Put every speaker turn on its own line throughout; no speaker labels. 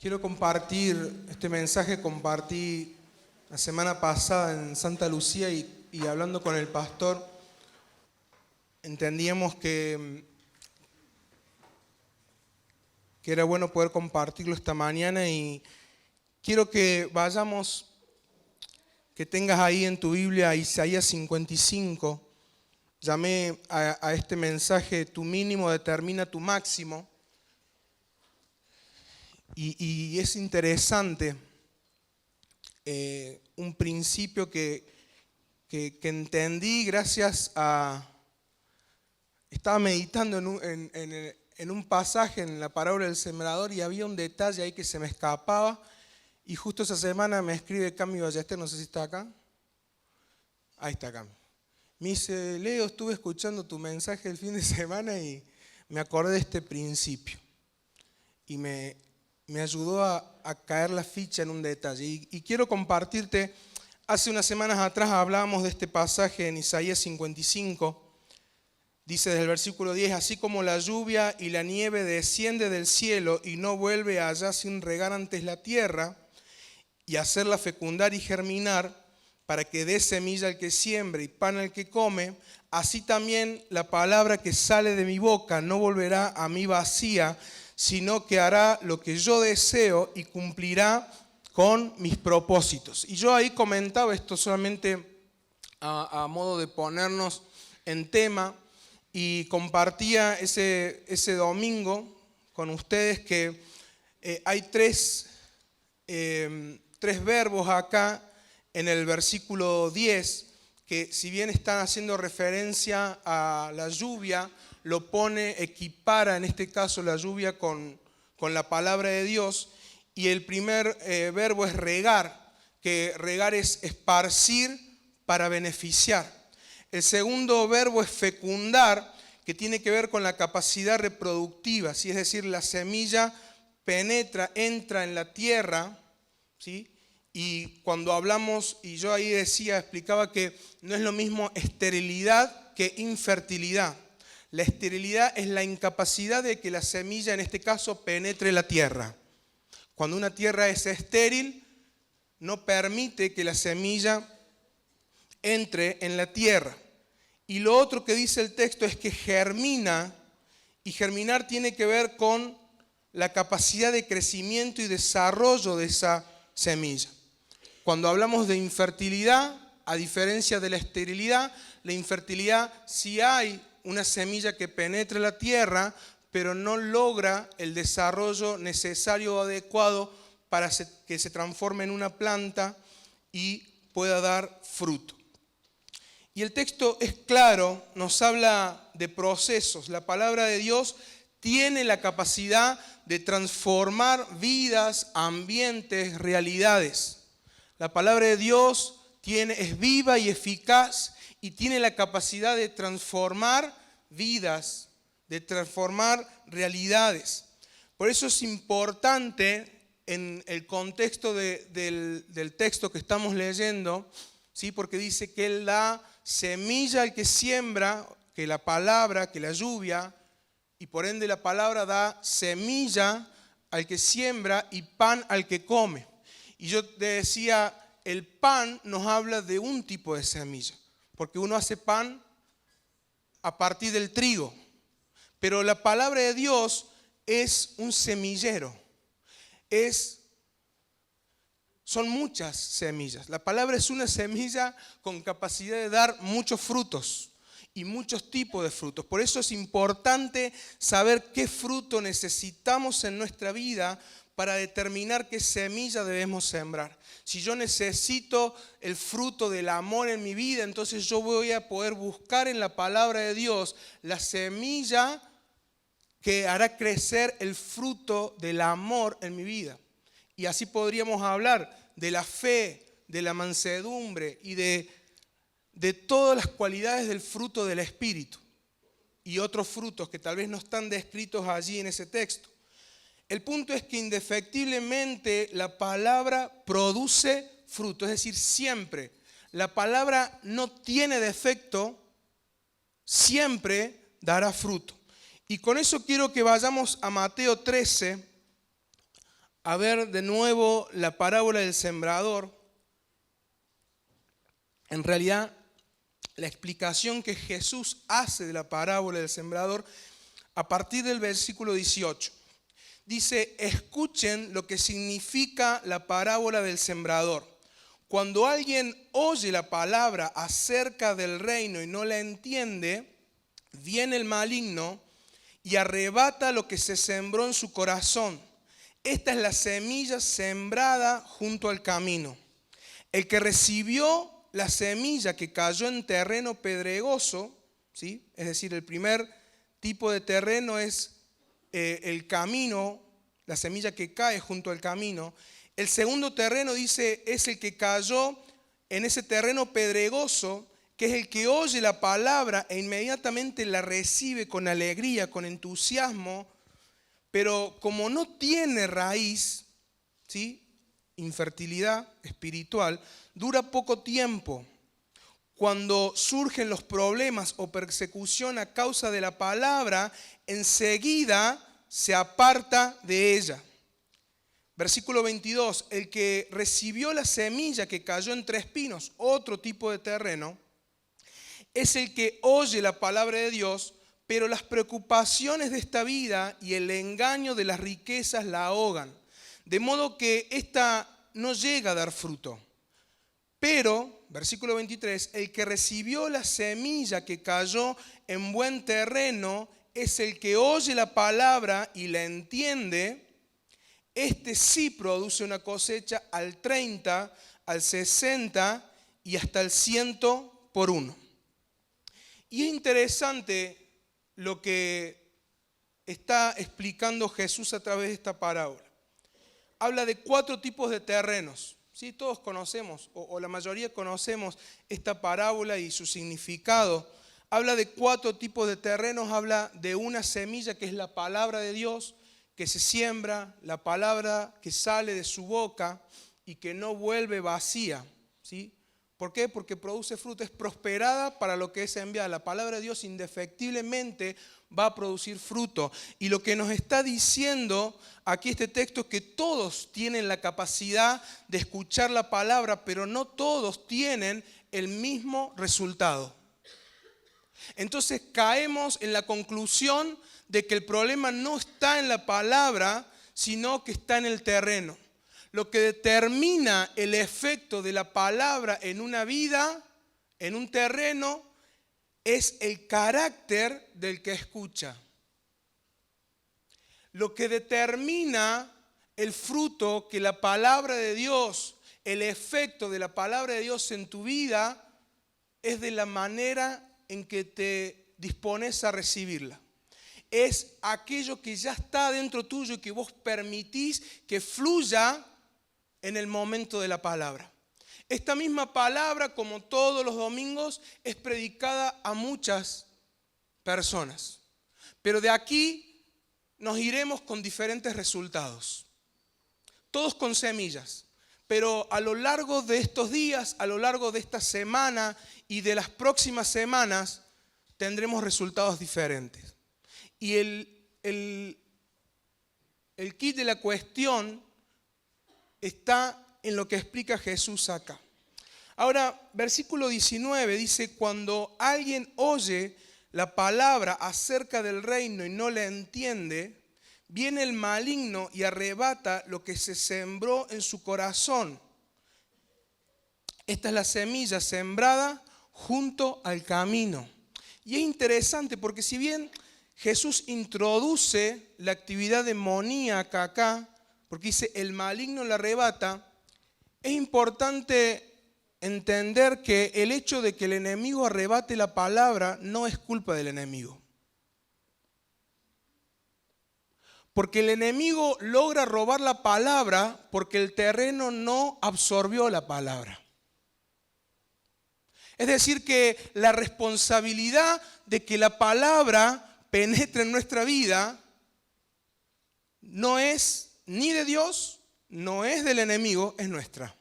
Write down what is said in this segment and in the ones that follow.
Quiero compartir este mensaje, compartí la semana pasada en Santa Lucía y hablando con el pastor, entendíamos que era bueno poder compartirlo esta mañana y quiero que vayamos, que tengas ahí en tu Biblia Isaías 55, llamé a este mensaje tu mínimo determina tu máximo. Y es interesante un principio que entendí gracias a... Estaba meditando en un pasaje en la parábola del sembrador y había un detalle ahí que se me escapaba y justo esa semana me escribe Cami Ballester, no sé si está acá. Ahí está Cami. Me dice, Leo, estuve escuchando tu mensaje el fin de semana y me acordé de este principio. Y me ayudó a caer la ficha en un detalle. Y quiero compartirte, hace unas semanas atrás hablábamos de este pasaje en Isaías 55. Dice desde el versículo 10, así como la lluvia y la nieve desciende del cielo y no vuelve allá sin regar antes la tierra y hacerla fecundar y germinar para que dé semilla al que siembra y pan al que come, así también la palabra que sale de mi boca no volverá a mí vacía, sino que hará lo que yo deseo y cumplirá con mis propósitos. Y yo ahí comentaba esto solamente a modo de ponernos en tema y compartía ese domingo con ustedes que hay tres verbos acá en el versículo 10 que si bien están haciendo referencia a la lluvia, lo pone, equipara en este caso la lluvia con la palabra de Dios. Y el primer verbo es regar, que regar es esparcir para beneficiar. El segundo verbo es fecundar, que tiene que ver con la capacidad reproductiva, ¿sí? Es decir, la semilla penetra, entra en la tierra, ¿sí? Y cuando hablamos, y yo ahí explicaba que no es lo mismo esterilidad que infertilidad. La esterilidad es la incapacidad de que la semilla, en este caso, penetre la tierra. Cuando una tierra es estéril, no permite que la semilla entre en la tierra. Y lo otro que dice el texto es que germina, y germinar tiene que ver con la capacidad de crecimiento y desarrollo de esa semilla. Cuando hablamos de infertilidad, a diferencia de la esterilidad, la infertilidad sí hay una semilla que penetra la tierra, pero no logra el desarrollo necesario o adecuado para que se transforme en una planta y pueda dar fruto. Y el texto es claro, nos habla de procesos. La palabra de Dios tiene la capacidad de transformar vidas, ambientes, realidades. La palabra de Dios es viva y eficaz y tiene la capacidad de transformar vidas, de transformar realidades. Por eso es importante en el contexto del texto que estamos leyendo, ¿sí? Porque dice que Él da semilla al que siembra, que la palabra, que la lluvia, y por ende la palabra da semilla al que siembra y pan al que come. Y yo te decía, el pan nos habla de un tipo de semilla, porque uno hace pan a partir del trigo. Pero la palabra de Dios es un semillero. Son muchas semillas. La palabra es una semilla con capacidad de dar muchos frutos y muchos tipos de frutos. Por eso es importante saber qué fruto necesitamos en nuestra vida para determinar qué semilla debemos sembrar. Si yo necesito el fruto del amor en mi vida, entonces yo voy a poder buscar en la palabra de Dios la semilla que hará crecer el fruto del amor en mi vida. Y así podríamos hablar de la fe, de la mansedumbre y de todas las cualidades del fruto del Espíritu y otros frutos que tal vez no están descritos allí en ese texto. El punto es que indefectiblemente la palabra produce fruto, es decir, siempre. La palabra no tiene defecto, siempre dará fruto. Y con eso quiero que vayamos a Mateo 13, a ver de nuevo la parábola del sembrador. En realidad, la explicación que Jesús hace de la parábola del sembrador a partir del versículo 18. Dice, escuchen lo que significa la parábola del sembrador. Cuando alguien oye la palabra acerca del reino y no la entiende, viene el maligno y arrebata lo que se sembró en su corazón. Esta es la semilla sembrada junto al camino. El que recibió la semilla que cayó en terreno pedregoso, ¿sí? Es decir, el primer tipo de terreno es el camino, la semilla que cae junto al camino. El segundo terreno, dice, es el que cayó en ese terreno pedregoso, que es el que oye la palabra e inmediatamente la recibe con alegría, con entusiasmo, pero como no tiene raíz, ¿sí? Infertilidad espiritual, dura poco tiempo. Cuando surgen los problemas o persecución a causa de la palabra, enseguida se aparta de ella. Versículo 22, el que recibió la semilla que cayó entre espinos, otro tipo de terreno, es el que oye la palabra de Dios, pero las preocupaciones de esta vida y el engaño de las riquezas la ahogan, de modo que ésta no llega a dar fruto. Pero, versículo 23, el que recibió la semilla que cayó en buen terreno es el que oye la palabra y la entiende. Este sí produce una cosecha al 30, al 60 y hasta el 100 por uno. Y es interesante lo que está explicando Jesús a través de esta parábola. Habla de 4 tipos de terrenos. ¿Sí? Todos conocemos, o la mayoría conocemos esta parábola y su significado. Habla de 4 tipos de terrenos, habla de una semilla que es la palabra de Dios, que se siembra, la palabra que sale de su boca y que no vuelve vacía. ¿Sí? ¿Por qué? Porque produce fruto, es prosperada para lo que es enviada. La palabra de Dios indefectiblemente va a producir fruto. Y lo que nos está diciendo aquí este texto es que todos tienen la capacidad de escuchar la palabra, pero no todos tienen el mismo resultado. Entonces caemos en la conclusión de que el problema no está en la palabra, sino que está en el terreno. Lo que determina el efecto de la palabra en una vida, en un terreno, es el carácter del que escucha. Lo que determina el fruto que la palabra de Dios, el efecto de la palabra de Dios en tu vida, es de la manera en que te dispones a recibirla. Es aquello que ya está dentro tuyo y que vos permitís que fluya en el momento de la palabra. Esta misma palabra, como todos los domingos, es predicada a muchas personas. Pero de aquí nos iremos con diferentes resultados. Todos con semillas. Pero a lo largo de estos días, a lo largo de esta semana y de las próximas semanas, tendremos resultados diferentes. Y el kit de la cuestión está en lo que explica Jesús acá. Ahora, versículo 19 dice, cuando alguien oye la palabra acerca del reino y no la entiende, viene el maligno y arrebata lo que se sembró en su corazón. Esta es la semilla sembrada junto al camino. Y es interesante porque si bien Jesús introduce la actividad demoníaca acá, porque dice el maligno la arrebata, es importante entender que el hecho de que el enemigo arrebate la palabra no es culpa del enemigo. Porque el enemigo logra robar la palabra porque el terreno no absorbió la palabra. Es decir, que la responsabilidad de que la palabra penetre en nuestra vida no es ni de Dios, no es del enemigo, es nuestra.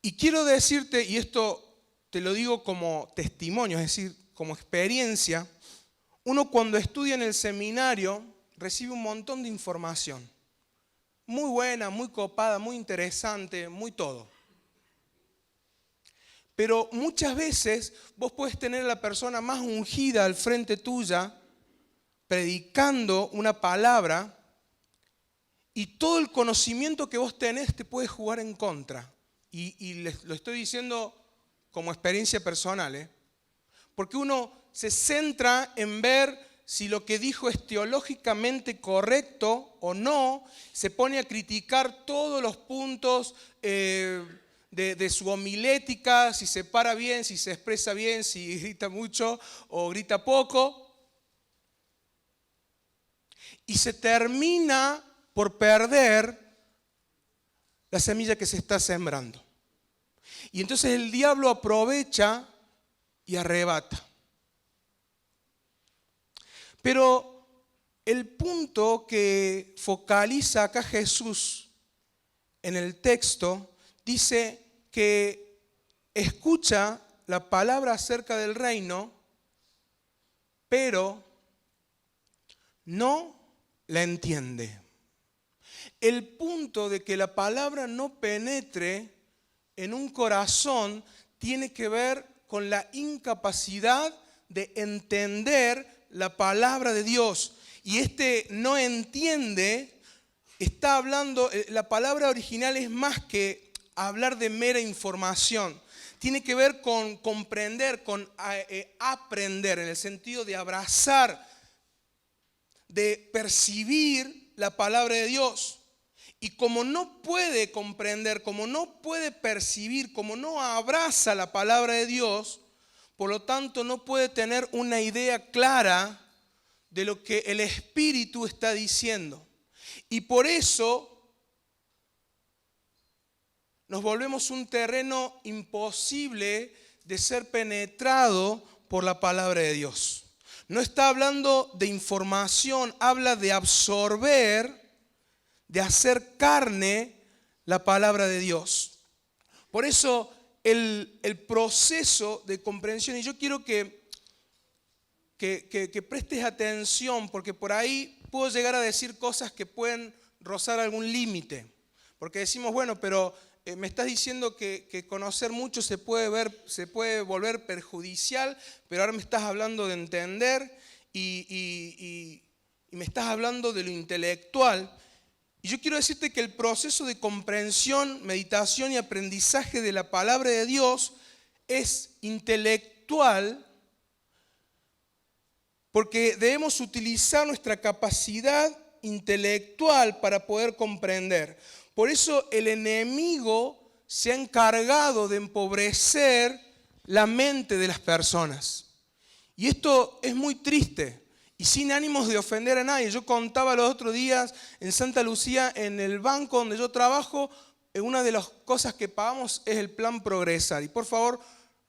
Y quiero decirte, y esto te lo digo como testimonio, es decir, como experiencia, uno cuando estudia en el seminario recibe un montón de información. Muy buena, muy copada, muy interesante, muy todo. Pero muchas veces vos podés tener a la persona más ungida al frente tuya, predicando una palabra, y todo el conocimiento que vos tenés te puede jugar en contra. Y les lo estoy diciendo como experiencia personal, ¿eh? Porque uno se centra en ver si lo que dijo es teológicamente correcto o no, se pone a criticar todos los puntos de su homilética, si se para bien, si se expresa bien, si grita mucho o grita poco. Y se termina por perder la semilla que se está sembrando. Y entonces el diablo aprovecha y arrebata. Pero el punto que focaliza acá Jesús en el texto dice que escucha la palabra acerca del reino, pero no la entiende. El punto de que la palabra no penetre en un corazón tiene que ver con la incapacidad de entender la palabra de Dios. Y este no entiende, está hablando, la palabra original es más que hablar de mera información. Tiene que ver con comprender, con aprender, en el sentido de abrazar, de percibir la palabra de Dios. Y como no puede comprender, como no puede percibir, como no abraza la palabra de Dios, por lo tanto no puede tener una idea clara de lo que el Espíritu está diciendo. Y por eso nos volvemos un terreno imposible de ser penetrado por la palabra de Dios. No está hablando de información, habla de absorber, de hacer carne la palabra de Dios. Por eso el proceso de comprensión, y yo quiero que prestes atención, porque por ahí puedo llegar a decir cosas que pueden rozar algún límite. Porque decimos, bueno, pero me estás diciendo que conocer mucho se puede volver perjudicial, pero ahora me estás hablando de entender y me estás hablando de lo intelectual. Y yo quiero decirte que el proceso de comprensión, meditación y aprendizaje de la palabra de Dios es intelectual, porque debemos utilizar nuestra capacidad intelectual para poder comprender. Por eso el enemigo se ha encargado de empobrecer la mente de las personas. Y esto es muy triste y sin ánimos de ofender a nadie. Yo contaba los otros días en Santa Lucía, en el banco donde yo trabajo, una de las cosas que pagamos es el plan Progresar. Y por favor,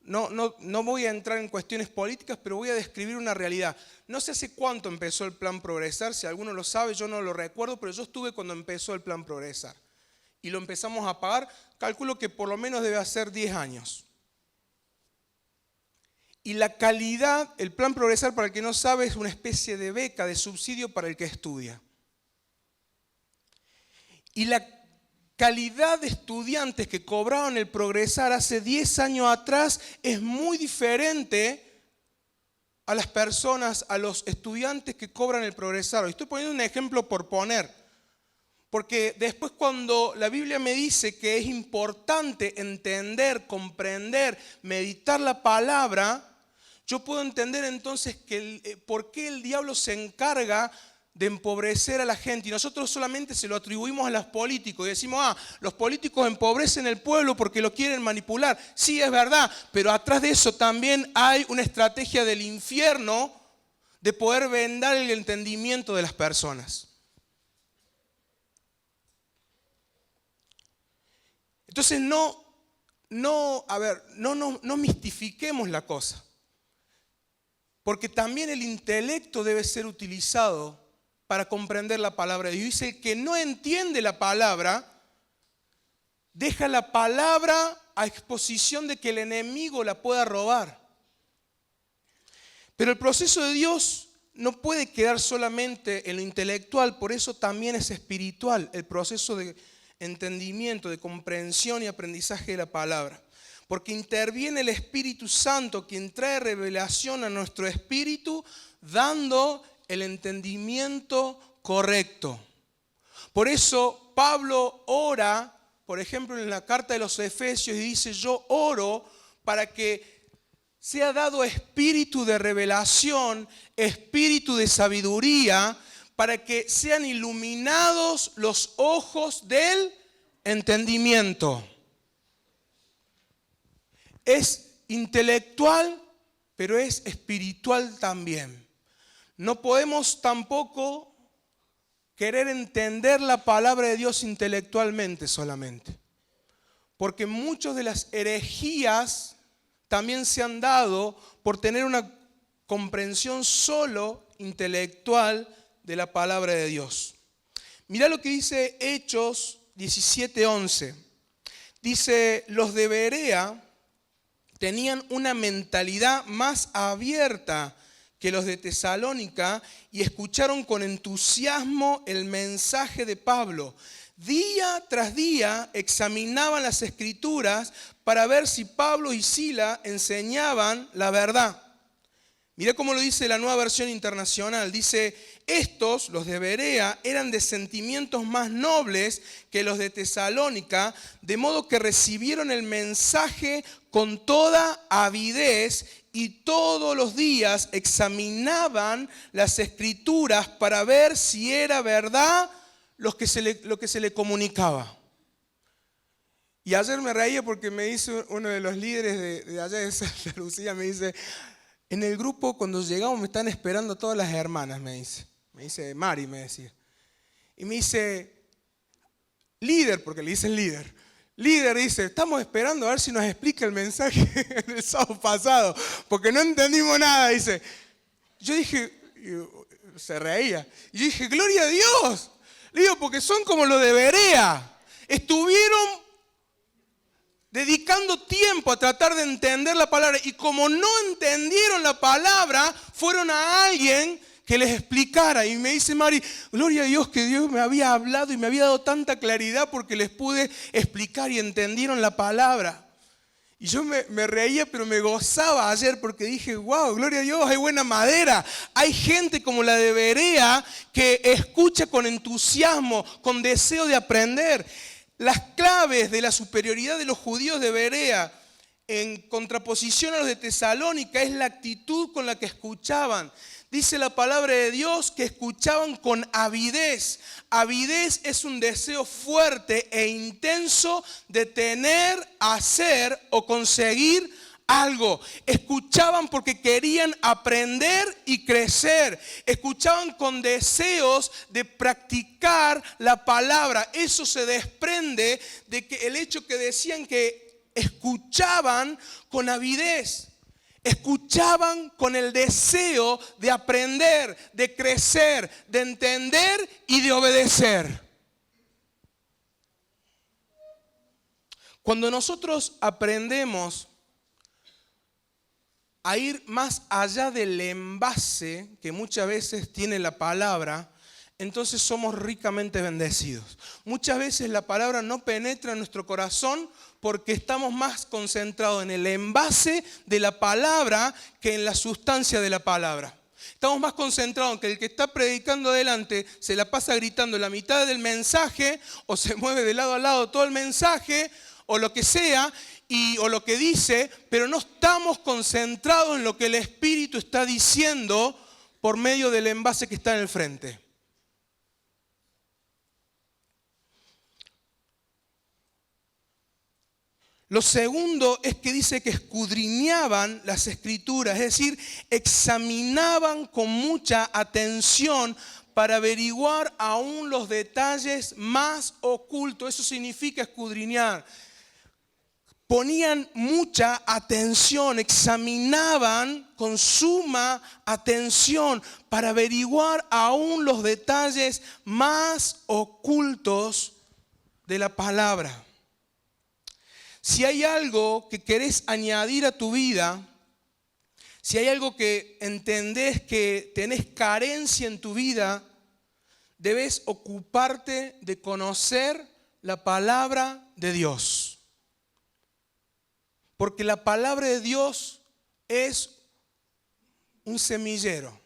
no voy a entrar en cuestiones políticas, pero voy a describir una realidad. No sé hace cuánto empezó el plan Progresar, si alguno lo sabe, yo no lo recuerdo, pero yo estuve cuando empezó el plan Progresar. Y lo empezamos a pagar, calculo que por lo menos debe hacer 10 años. Y la calidad, el plan Progresar, para el que no sabe, es una especie de beca, de subsidio para el que estudia. Y la calidad de estudiantes que cobraban el Progresar hace 10 años atrás es muy diferente a las personas, a los estudiantes que cobran el Progresar. Estoy poniendo un ejemplo por poner. Porque después cuando la Biblia me dice que es importante entender, comprender, meditar la palabra, yo puedo entender entonces por qué el diablo se encarga de empobrecer a la gente. Y nosotros solamente se lo atribuimos a los políticos. Y decimos, los políticos empobrecen el pueblo porque lo quieren manipular. Sí, es verdad, pero atrás de eso también hay una estrategia del infierno de poder vendar el entendimiento de las personas. Entonces no mistifiquemos la cosa, porque también el intelecto debe ser utilizado para comprender la palabra de Dios. Dice, el que no entiende la palabra, deja la palabra a exposición de que el enemigo la pueda robar. Pero el proceso de Dios no puede quedar solamente en lo intelectual, por eso también es espiritual el proceso de entendimiento, de comprensión y aprendizaje de la palabra. Porque interviene el Espíritu Santo, quien trae revelación a nuestro espíritu, dando el entendimiento correcto. Por eso Pablo ora, por ejemplo, en la carta de los Efesios, y dice: yo oro para que sea dado espíritu de revelación, espíritu de sabiduría, para que sean iluminados los ojos del entendimiento. Es intelectual, pero es espiritual también. No podemos tampoco querer entender la palabra de Dios intelectualmente solamente, porque muchas de las herejías también se han dado por tener una comprensión solo intelectual de la palabra de Dios. Mirá lo que dice Hechos 17:11. Dice: los de Berea tenían una mentalidad más abierta que los de Tesalónica y escucharon con entusiasmo el mensaje de Pablo. Día tras día examinaban las Escrituras para ver si Pablo y Sila enseñaban la verdad. Mirá cómo lo dice la Nueva Versión Internacional. Dice: estos, los de Berea, eran de sentimientos más nobles que los de Tesalónica, de modo que recibieron el mensaje con toda avidez y todos los días examinaban las Escrituras para ver si era verdad lo que se le comunicaba. Y ayer me reía porque me dice uno de los líderes de allá de Santa Lucía, me dice: en el grupo cuando llegamos me están esperando todas las hermanas, me dice Mari, me decía. Y me dice: líder, porque le dicen líder, dice: estamos esperando a ver si nos explica el mensaje del sábado pasado, porque no entendimos nada, dice. Yo dije, se reía, y yo dije: gloria a Dios. Le digo, porque son como los de Berea. Estuvieron dedicando tiempo a tratar de entender la palabra. Y como no entendieron la palabra, fueron a alguien que les explicara. Y me dice Mari: gloria a Dios que Dios me había hablado y me había dado tanta claridad porque les pude explicar y entendieron la palabra. Y yo me reía, pero me gozaba ayer porque dije: wow, gloria a Dios, hay buena madera. Hay gente como la de Berea que escucha con entusiasmo, con deseo de aprender. Las claves de la superioridad de los judíos de Berea en contraposición a los de Tesalónica es la actitud con la que escuchaban. Dice la palabra de Dios que escuchaban con avidez. Avidez es un deseo fuerte e intenso de tener, hacer o conseguir algo. Escuchaban porque querían aprender y crecer. Escuchaban con deseos de practicar la palabra. Eso se desprende de que el hecho que decían que escuchaban con avidez. Escuchaban con el deseo de aprender, de crecer, de entender y de obedecer. Cuando nosotros aprendemos a ir más allá del envase que muchas veces tiene la palabra, entonces somos ricamente bendecidos. Muchas veces la palabra no penetra en nuestro corazón porque estamos más concentrados en el envase de la palabra que en la sustancia de la palabra. Estamos más concentrados en que el que está predicando adelante se la pasa gritando la mitad del mensaje o se mueve de lado a lado todo el mensaje o lo que sea, o lo que dice, pero no estamos concentrados en lo que el Espíritu está diciendo por medio del envase que está en el frente. Lo segundo es que dice que escudriñaban las Escrituras, es decir, examinaban con mucha atención para averiguar aún los detalles más ocultos. Eso significa escudriñar. Ponían mucha atención, examinaban con suma atención para averiguar aún los detalles más ocultos de la palabra. Si hay algo que querés añadir a tu vida, Si hay algo que entendés que tenés carencia en tu vida, debes ocuparte de conocer la palabra de Dios. Porque la palabra de Dios es un semillero,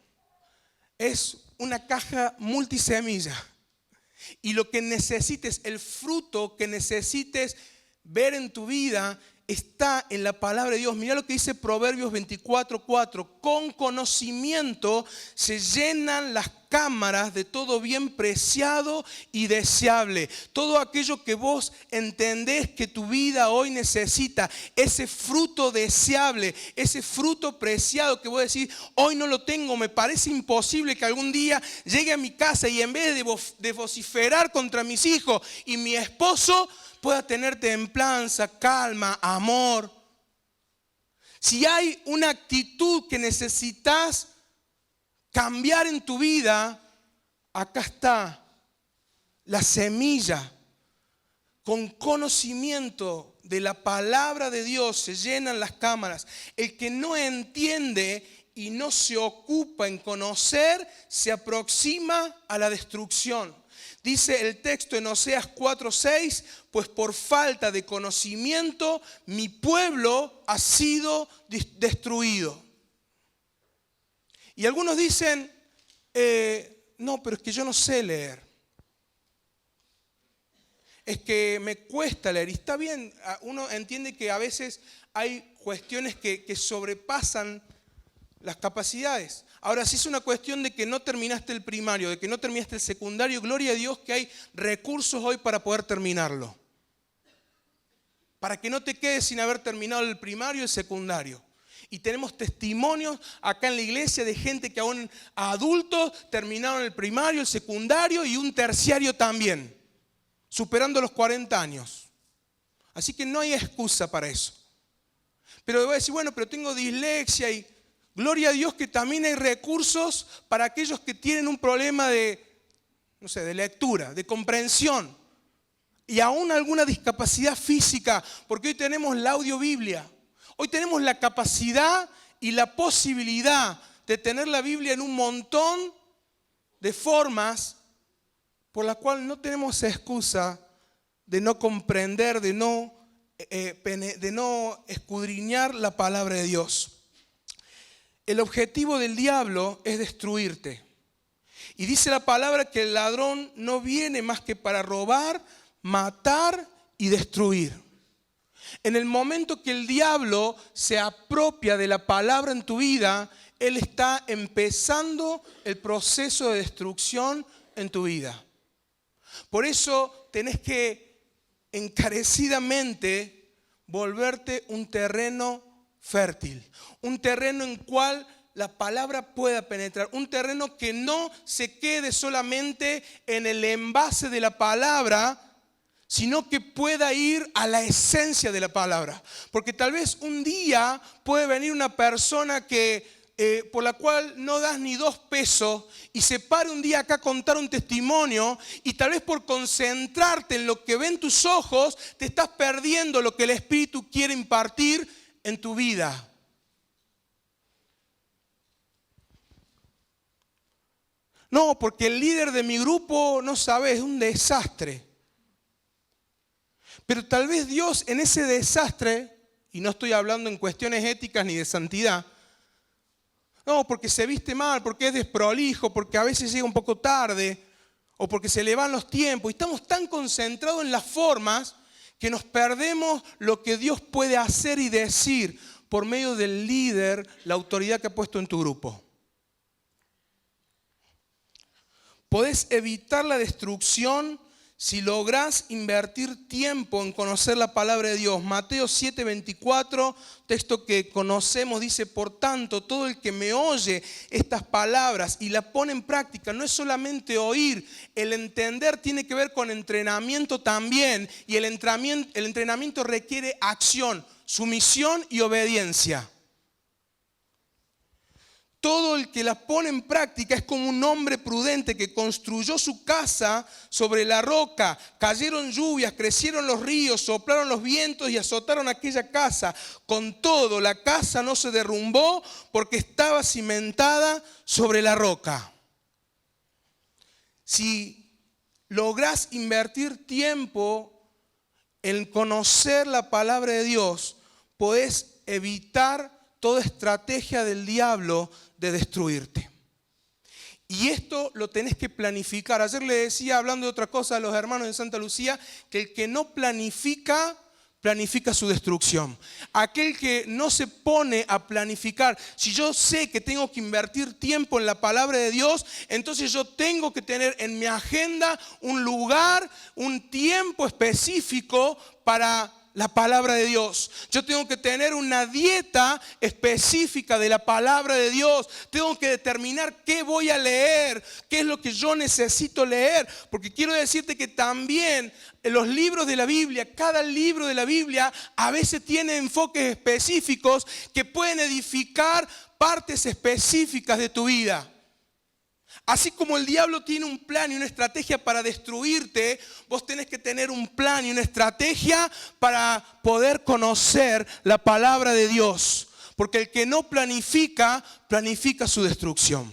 es una caja multisemilla. Y lo que necesites, el fruto que necesites ver en tu vida, está en la palabra de Dios. Mira lo que dice Proverbios 24:4. Con conocimiento se llenan las cámaras de todo bien preciado y deseable. Todo aquello que vos entendés que tu vida hoy necesita, ese fruto deseable, ese fruto preciado que vos decís, hoy no lo tengo, me parece imposible que algún día llegue a mi casa y en vez de vociferar contra mis hijos y mi esposo, pueda tener templanza, calma, amor. Si hay una actitud que necesitas cambiar en tu vida, acá está la semilla. Con conocimiento de la palabra de Dios se llenan las cámaras. El que no entiende y no se ocupa en conocer, se aproxima a la destrucción. Dice el texto en Oseas 4:6, pues por falta de conocimiento mi pueblo ha sido destruido. Y algunos dicen, no, pero es que yo no sé leer. Es que me cuesta leer. Y está bien, uno entiende que a veces hay cuestiones que sobrepasan las capacidades. Ahora, si es una cuestión de que no terminaste el primario, de que no terminaste el secundario, gloria a Dios que hay recursos hoy para poder terminarlo. Para que no te quedes sin haber terminado el primario y el secundario. Y tenemos testimonios acá en la iglesia de gente que aún adultos terminaron el primario, el secundario y un terciario también, superando los 40 años. Así que no hay excusa para eso. Pero voy a decir, bueno, pero tengo dislexia y gloria a Dios que también hay recursos para aquellos que tienen un problema de lectura, de comprensión y aún alguna discapacidad física, porque hoy tenemos la audiobiblia. Hoy tenemos la capacidad y la posibilidad de tener la Biblia en un montón de formas por las cuales no tenemos excusa de no comprender, de no escudriñar la palabra de Dios. El objetivo del diablo es destruirte. Y dice la palabra que el ladrón no viene más que para robar, matar y destruir. En el momento que el diablo se apropia de la palabra en tu vida, él está empezando el proceso de destrucción en tu vida. Por eso tenés que encarecidamente volverte un terreno fértil, un terreno en cual la palabra pueda penetrar, un terreno que no se quede solamente en el envase de la palabra, sino que pueda ir a la esencia de la palabra. Porque tal vez un día puede venir una persona por la cual no das ni 2 pesos y se pare un día acá a contar un testimonio y tal vez por concentrarte en lo que ven tus ojos te estás perdiendo lo que el Espíritu quiere impartir en tu vida. No, porque el líder de mi grupo, no sabe, es un desastre. Pero tal vez Dios en ese desastre, y no estoy hablando en cuestiones éticas ni de santidad, no, porque se viste mal, porque es desprolijo, porque a veces llega un poco tarde, o porque se le van los tiempos, y estamos tan concentrados en las formas que nos perdemos lo que Dios puede hacer y decir por medio del líder, la autoridad que ha puesto en tu grupo. Podés evitar la destrucción si lográs invertir tiempo en conocer la palabra de Dios. Mateo 7:24, texto que conocemos, dice: por tanto, todo el que me oye estas palabras y las pone en práctica, no es solamente oír, el entender tiene que ver con entrenamiento también, y el entrenamiento requiere acción, sumisión y obediencia. Todo el que la pone en práctica es como un hombre prudente que construyó su casa sobre la roca. Cayeron lluvias, crecieron los ríos, soplaron los vientos y azotaron aquella casa. Con todo, la casa no se derrumbó porque estaba cimentada sobre la roca. Si lográs invertir tiempo en conocer la palabra de Dios, podés evitar toda estrategia del diablo de destruirte. Y esto lo tenés que planificar. Ayer le decía, hablando de otra cosa a los hermanos de Santa Lucía, que el que no planifica, planifica su destrucción. Aquel que no se pone a planificar, si yo sé que tengo que invertir tiempo en la palabra de Dios, entonces yo tengo que tener en mi agenda un lugar, un tiempo específico para la palabra de Dios. Yo tengo que tener una dieta específica de la palabra de Dios. Tengo que determinar qué voy a leer, qué es lo que yo necesito leer. Porque quiero decirte que también en los libros de la Biblia, cada libro de la Biblia a veces tiene enfoques específicos que pueden edificar partes específicas de tu vida. Así como el diablo tiene un plan y una estrategia para destruirte, vos tenés que tener un plan y una estrategia para poder conocer la palabra de Dios. Porque el que no planifica, planifica su destrucción.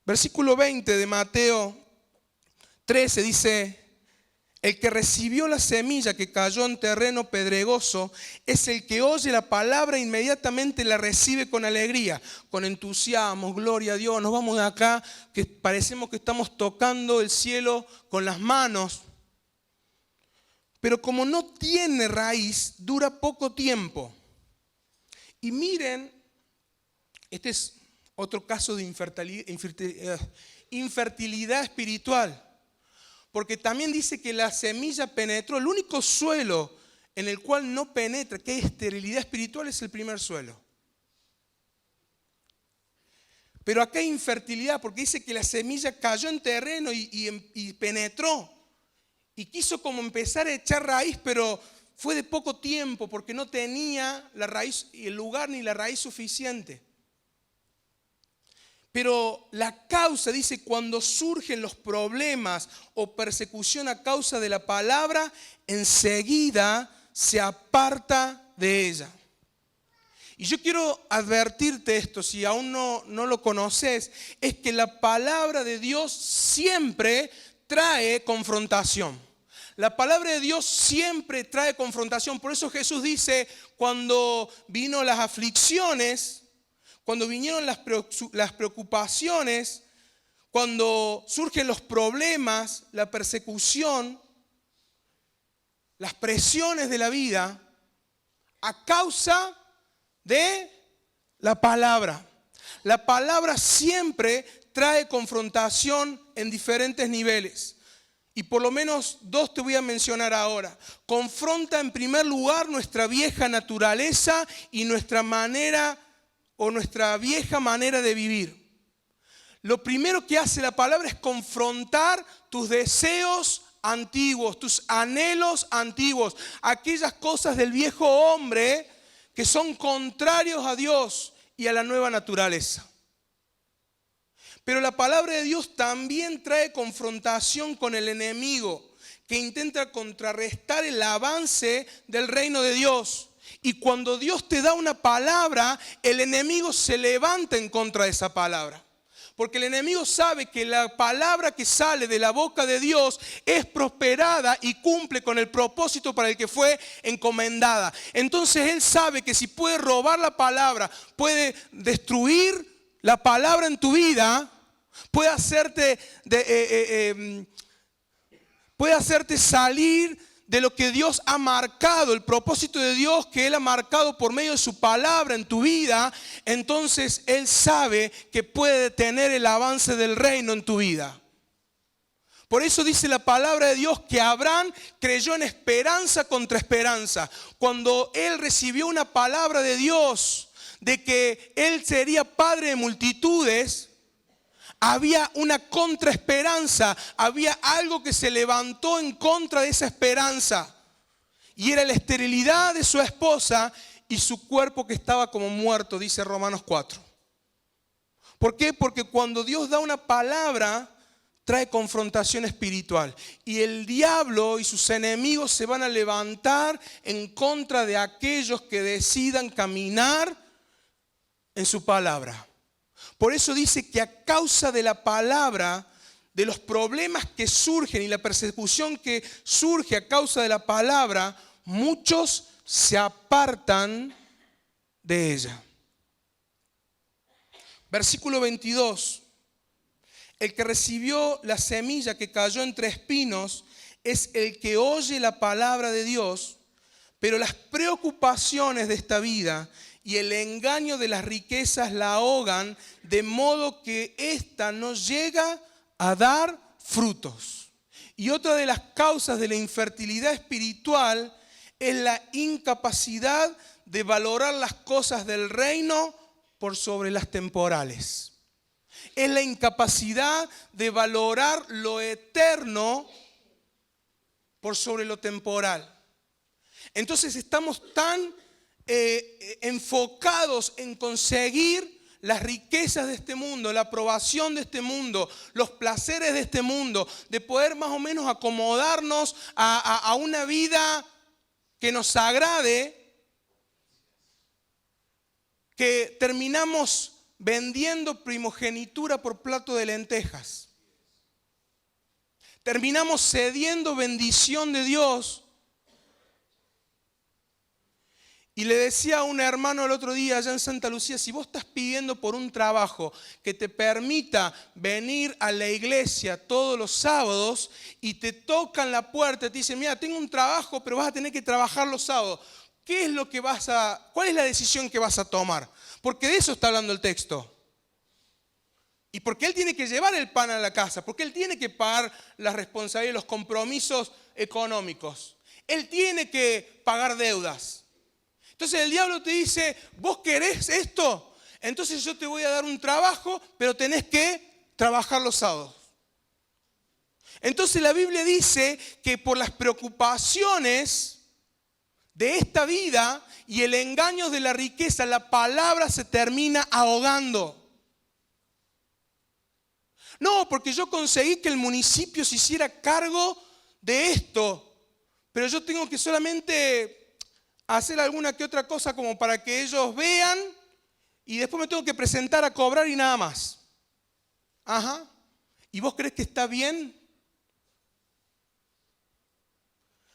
Versículo 20 de Mateo 13 dice: el que recibió la semilla que cayó en terreno pedregoso es el que oye la palabra e inmediatamente la recibe con alegría, con entusiasmo, gloria a Dios. Nos vamos de acá que parecemos que estamos tocando el cielo con las manos. Pero como no tiene raíz, dura poco tiempo. Y miren, este es otro caso de infertilidad espiritual. Porque también dice que la semilla penetró. El único suelo en el cual no penetra, que hay esterilidad espiritual, es el primer suelo. Pero acá hay infertilidad porque dice que la semilla cayó en terreno y penetró. Y quiso como empezar a echar raíz, pero fue de poco tiempo porque no tenía la raíz, el lugar ni la raíz suficiente. Pero la causa, dice, cuando surgen los problemas o persecución a causa de la palabra, enseguida se aparta de ella. Y yo quiero advertirte esto, si aún no lo conoces, es que la palabra de Dios siempre trae confrontación. La palabra de Dios siempre trae confrontación. Por eso Jesús dice, cuando vino las aflicciones, cuando vinieron las preocupaciones, cuando surgen los problemas, la persecución, las presiones de la vida, a causa de la palabra. La palabra siempre trae confrontación en diferentes niveles. Y por lo menos dos te voy a mencionar ahora. Confronta en primer lugar nuestra vieja naturaleza y nuestra vieja manera de vivir. Lo primero que hace la palabra es confrontar tus deseos antiguos, tus anhelos antiguos, aquellas cosas del viejo hombre que son contrarios a Dios y a la nueva naturaleza. Pero la palabra de Dios también trae confrontación con el enemigo, que intenta contrarrestar el avance del reino de Dios. Y cuando Dios te da una palabra, el enemigo se levanta en contra de esa palabra. Porque el enemigo sabe que la palabra que sale de la boca de Dios es prosperada y cumple con el propósito para el que fue encomendada. Entonces él sabe que si puede robar la palabra, puede destruir la palabra en tu vida, puede hacerte salir de lo que Dios ha marcado, el propósito de Dios que Él ha marcado por medio de su palabra en tu vida. Entonces Él sabe que puede detener el avance del reino en tu vida. Por eso dice la palabra de Dios que Abraham creyó en esperanza contra esperanza. Cuando él recibió una palabra de Dios de que él sería padre de multitudes, había una contraesperanza, había algo que se levantó en contra de esa esperanza. Y era la esterilidad de su esposa y su cuerpo que estaba como muerto, dice Romanos 4. ¿Por qué? Porque cuando Dios da una palabra, trae confrontación espiritual. Y el diablo y sus enemigos se van a levantar en contra de aquellos que decidan caminar en su palabra. Por eso dice que a causa de la palabra, de los problemas que surgen y la persecución que surge a causa de la palabra, muchos se apartan de ella. Versículo 22. El que recibió la semilla que cayó entre espinos es el que oye la palabra de Dios, pero las preocupaciones de esta vida y el engaño de las riquezas la ahogan, de modo que ésta no llega a dar frutos. Y otra de las causas de la infertilidad espiritual es la incapacidad de valorar las cosas del reino por sobre las temporales. Es la incapacidad de valorar lo eterno por sobre lo temporal. Entonces estamos tan enfocados en conseguir las riquezas de este mundo, la aprobación de este mundo, los placeres de este mundo, de poder más o menos acomodarnos a una vida que nos agrade, que terminamos vendiendo primogenitura por plato de lentejas. Terminamos cediendo bendición de Dios. Y le decía a un hermano el otro día allá en Santa Lucía, si vos estás pidiendo por un trabajo que te permita venir a la iglesia todos los sábados y te tocan la puerta, te dicen, mira, tengo un trabajo, pero vas a tener que trabajar los sábados. ¿Cuál es la decisión que vas a tomar? Porque de eso está hablando el texto. Y porque él tiene que llevar el pan a la casa, porque él tiene que pagar las responsabilidades, los compromisos económicos. Él tiene que pagar deudas. Entonces el diablo te dice, ¿vos querés esto? Entonces yo te voy a dar un trabajo, pero tenés que trabajar los sábados. Entonces la Biblia dice que por las preocupaciones de esta vida y el engaño de la riqueza, la palabra se termina ahogando. No, porque yo conseguí que el municipio se hiciera cargo de esto, pero yo tengo que solamente hacer alguna que otra cosa como para que ellos vean y después me tengo que presentar a cobrar y nada más. Ajá. ¿Y vos crees que está bien?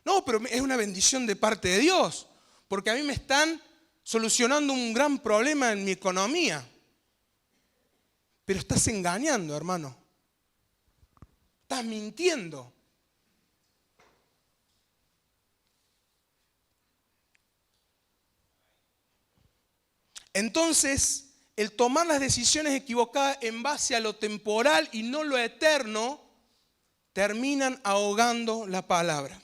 No, pero es una bendición de parte de Dios, porque a mí me están solucionando un gran problema en mi economía. Pero estás engañando, hermano. Estás mintiendo. Entonces, el tomar las decisiones equivocadas en base a lo temporal y no lo eterno, terminan ahogando la palabra.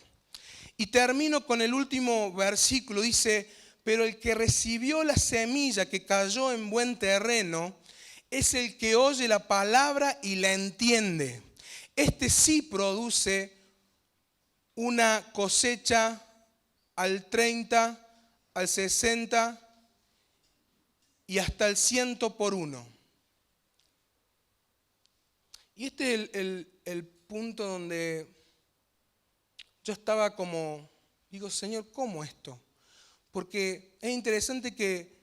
Y termino con el último versículo, dice, pero el que recibió la semilla que cayó en buen terreno, es el que oye la palabra y la entiende. Este sí produce una cosecha al 30, al 60 y hasta el 100 por uno. Y este es el punto donde yo estaba como, digo, Señor, ¿cómo esto? Porque es interesante que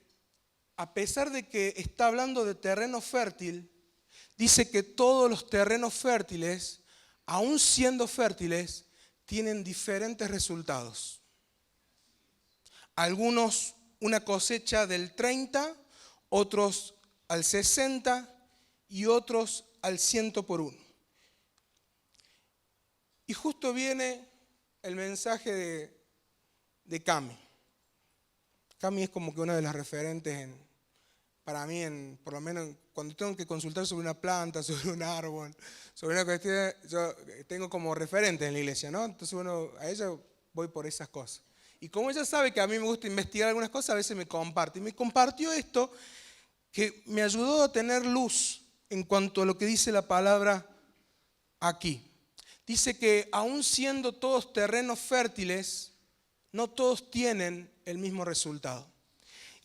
a pesar de que está hablando de terreno fértil, dice que todos los terrenos fértiles, aun siendo fértiles, tienen diferentes resultados. Algunos una cosecha del 30, otros al 60 y otros al 100 por uno. Y justo viene el mensaje de Cami. Cami es como que una de las referentes para mí, por lo menos cuando tengo que consultar sobre una planta, sobre un árbol, sobre una cuestión, yo tengo como referentes en la iglesia, ¿no? Entonces, bueno, a ella voy por esas cosas. Y como ella sabe que a mí me gusta investigar algunas cosas, a veces me comparte. Y me compartió esto que me ayudó a tener luz en cuanto a lo que dice la palabra aquí. Dice que aun siendo todos terrenos fértiles, no todos tienen el mismo resultado.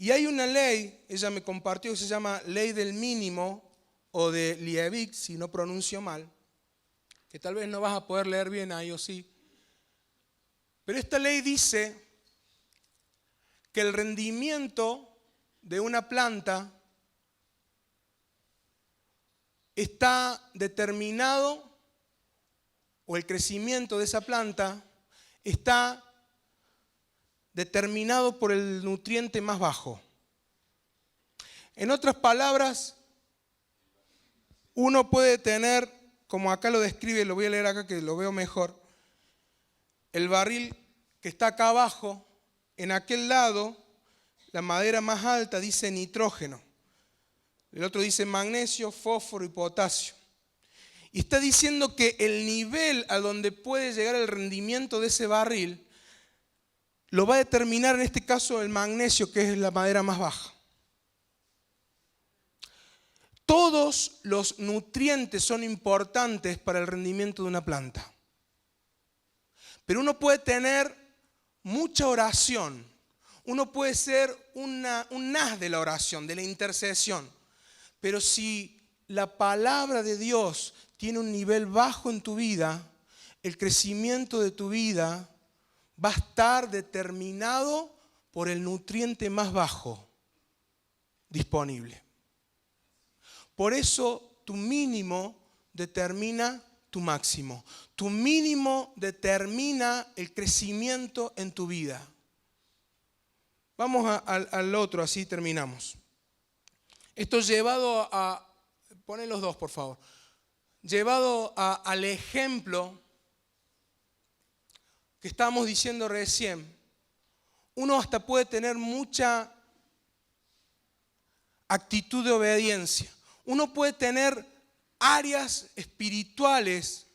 Y hay una ley, ella me compartió, que se llama ley del mínimo o de Liebig, si no pronuncio mal, que tal vez no vas a poder leer bien ahí o sí. Pero esta ley dice que el rendimiento de una planta está determinado, o el crecimiento de esa planta está determinado por el nutriente más bajo. En otras palabras, uno puede tener, como acá lo describe, lo voy a leer acá que lo veo mejor, el barril que está acá abajo, en aquel lado, la madera más alta dice nitrógeno, el otro dice magnesio, fósforo y potasio. Y está diciendo que el nivel a donde puede llegar el rendimiento de ese barril lo va a determinar en este caso el magnesio, que es la madera más baja. Todos los nutrientes son importantes para el rendimiento de una planta. Pero uno puede tener mucha oración. Uno puede ser un as de la oración, de la intercesión. Pero si la palabra de Dios tiene un nivel bajo en tu vida, el crecimiento de tu vida va a estar determinado por el nutriente más bajo disponible. Por eso tu mínimo determina tu máximo. Tu mínimo determina el crecimiento en tu vida. Vamos al otro, así terminamos. Esto llevado a... Ponen los dos, por favor. Llevado al ejemplo que estábamos diciendo recién, uno hasta puede tener mucha actitud de obediencia. Uno puede tener áreas espirituales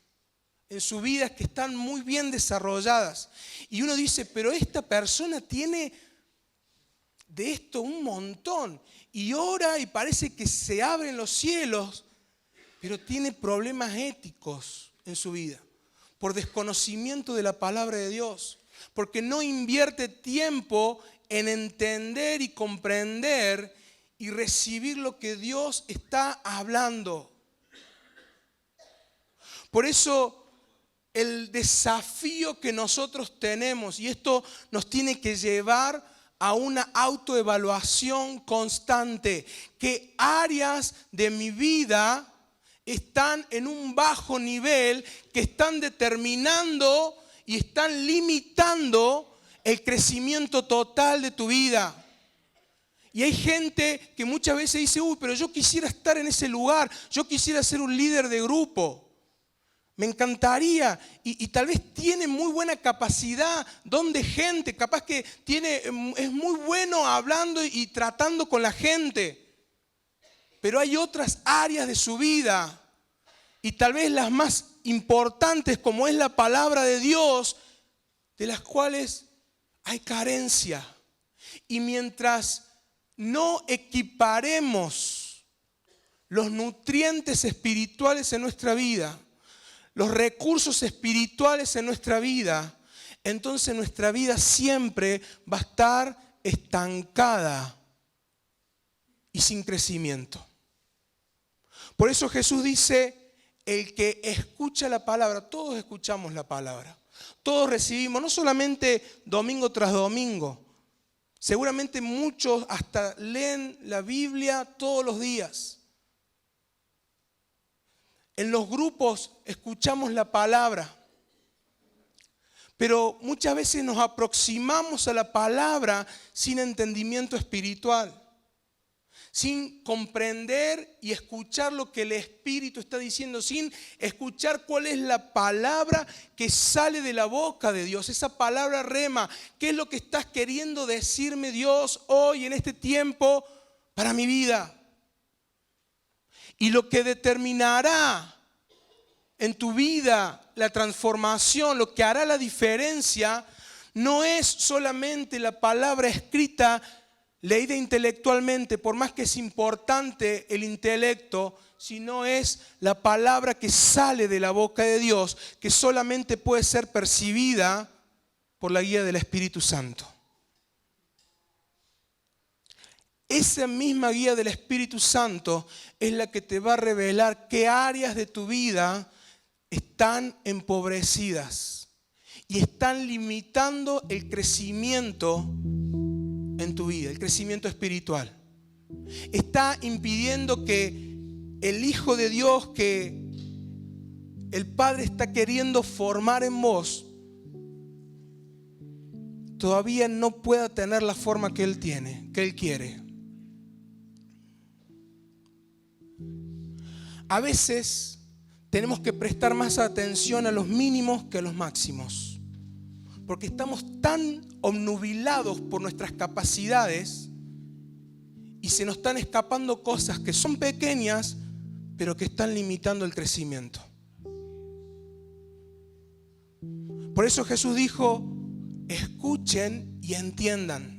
en su vida que están muy bien desarrolladas. Y uno dice, pero esta persona tiene de esto un montón. Y ora y parece que se abren los cielos, pero tiene problemas éticos en su vida. Por desconocimiento de la palabra de Dios. Porque no invierte tiempo en entender y comprender y recibir lo que Dios está hablando. Por eso el desafío que nosotros tenemos, y esto nos tiene que llevar a una autoevaluación constante, qué áreas de mi vida están en un bajo nivel, que están determinando y están limitando el crecimiento total de tu vida. Y hay gente que muchas veces dice, pero yo quisiera estar en ese lugar, yo quisiera ser un líder de grupo. Me encantaría, y tal vez tiene muy buena capacidad, don de gente, capaz que es muy bueno hablando y tratando con la gente. Pero hay otras áreas de su vida, y tal vez las más importantes, como es la palabra de Dios, de las cuales hay carencia. Y mientras no equiparemos los nutrientes espirituales en nuestra vida, los recursos espirituales en nuestra vida, entonces nuestra vida siempre va a estar estancada y sin crecimiento. Por eso Jesús dice, el que escucha la palabra, todos escuchamos la palabra, todos recibimos, no solamente domingo tras domingo, seguramente muchos hasta leen la Biblia todos los días. En los grupos escuchamos la palabra, pero muchas veces nos aproximamos a la palabra sin entendimiento espiritual, sin comprender y escuchar lo que el Espíritu está diciendo, sin escuchar cuál es la palabra que sale de la boca de Dios, esa palabra rema. ¿Qué es lo que estás queriendo decirme, Dios, hoy en este tiempo para mi vida? Y lo que determinará en tu vida la transformación, lo que hará la diferencia, no es solamente la palabra escrita, leída intelectualmente, por más que es importante el intelecto, sino es la palabra que sale de la boca de Dios, que solamente puede ser percibida por la guía del Espíritu Santo. esa misma guía del Espíritu Santo es la que te va a revelar qué áreas de tu vida están empobrecidas y están limitando el crecimiento en tu vida, el crecimiento espiritual. Está impidiendo que el Hijo de Dios, que el Padre está queriendo formar en vos, todavía no pueda tener la forma que Él tiene, que Él quiere. A veces tenemos que prestar más atención a los mínimos que a los máximos, porque estamos tan obnubilados por nuestras capacidades y se nos están escapando cosas que son pequeñas, pero que están limitando el crecimiento. Por eso Jesús dijo: escuchen y entiendan.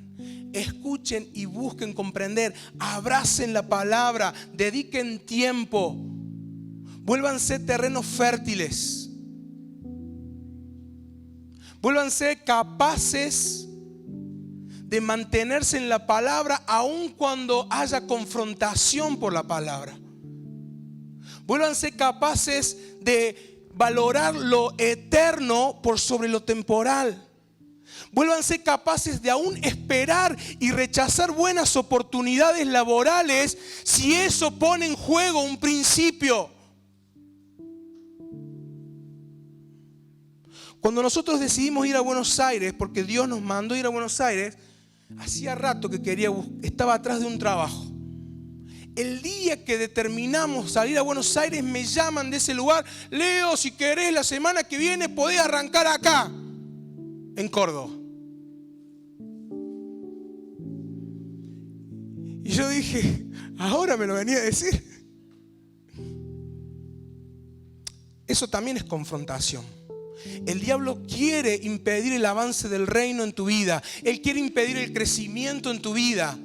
Escuchen y busquen comprender. Abracen la palabra. Dediquen tiempo. Vuélvanse terrenos fértiles. Vuélvanse capaces de mantenerse en la palabra aun cuando haya confrontación por la palabra. Vuélvanse capaces de valorar lo eterno por sobre lo temporal. Vuélvanse capaces de aún esperar y rechazar buenas oportunidades laborales si eso pone en juego un principio. Cuando nosotros decidimos ir a Buenos Aires, porque Dios nos mandó ir a Buenos Aires, hacía rato que estaba atrás de un trabajo. El día que determinamos salir a Buenos Aires, me llaman de ese lugar: Leo, si querés, la semana que viene podés arrancar acá, en Córdoba. Y yo dije: ahora me lo venía a decir. Eso también es confrontación. El diablo quiere impedir el avance del reino en tu vida. Él quiere impedir el crecimiento en tu vida.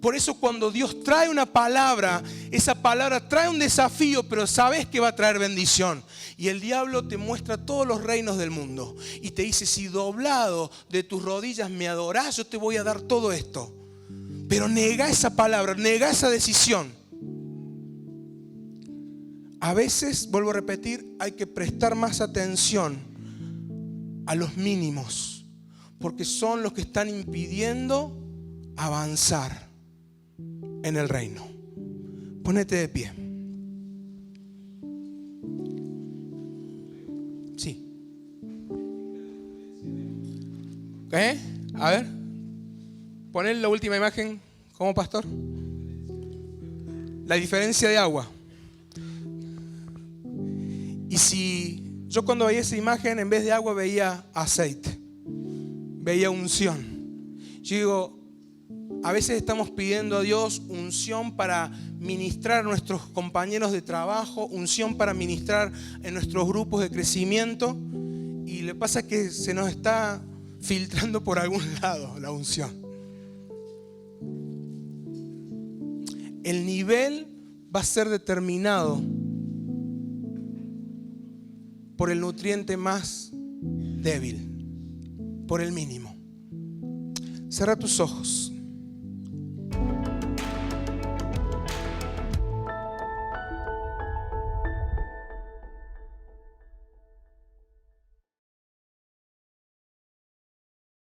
Por eso cuando Dios trae una palabra, esa palabra trae un desafío, pero sabes que va a traer bendición. Y el diablo te muestra todos los reinos del mundo y te dice: si doblado de tus rodillas me adorás, yo te voy a dar todo esto. Pero nega esa palabra, nega esa decisión. A veces, vuelvo a repetir, hay que prestar más atención a los mínimos, porque son los que están impidiendo avanzar en el reino. Ponete de pie. Sí. A ver. Poner la última imagen como pastor. La diferencia de agua. Y si yo cuando veía esa imagen, en vez de agua veía aceite, veía unción. Yo digo, a veces estamos pidiendo a Dios unción para ministrar a nuestros compañeros de trabajo, unción para ministrar en nuestros grupos de crecimiento, y le pasa que se nos está filtrando por algún lado la unción. El nivel va a ser determinado por el nutriente más débil, por el mínimo. Cierra tus ojos.